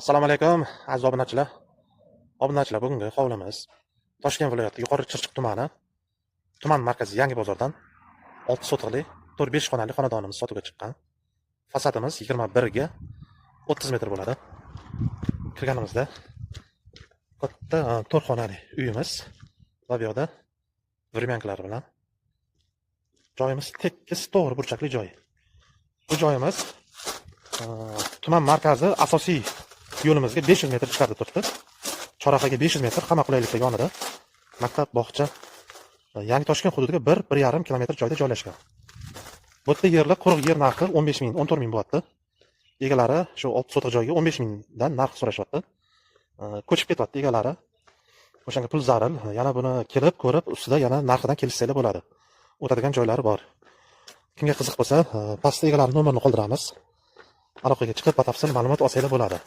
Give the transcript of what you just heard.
Assalomu alaykum aziz obunachilar. Obunachilar, bugungi hovlimiz Toshkent viloyati Yuqori Chirchiq tumani, tuman markazi Yangi bozordan 6 sotixli 4-5 xonali xonadonimiz sotuvga chiqqan. Fasadimiz 21 ga 30 metr bo'ladi. Kirganimizda katta 4 xonali uyimiz va bu yoqda vremyankalar bilan joyimiz tekis to'g'ri burchakli joy. Bu joyimiz tuman markazi asosiy yo'limizga 500 metr chiqardi turibdi. Chorrahaga 500 metr, hamma qulayliklar yonida. Maktab, bog'cha, Yangi Toshkent hududiga 1-1,5 kilometr joyda joylashgan. Bu yerda yerlar quruq yer narxi 15 ming, 14 ming bo'lyapti. Egalari shu 6 sotiq joyga 15 mingdan narx so'rashyapti. Ko'chib ketyapti egalari. O'shanga pul zaril. Yana buni kelib ko'rib, ustida yana narxidan kelishsanglar bo'ladi. O'tadigan joylari bor. Kimga qiziq bo'lsa, pastda egalari nomerini qoldiramiz. Aloqaga chiqib batafsil ma'lumot olsanglar bo'ladi.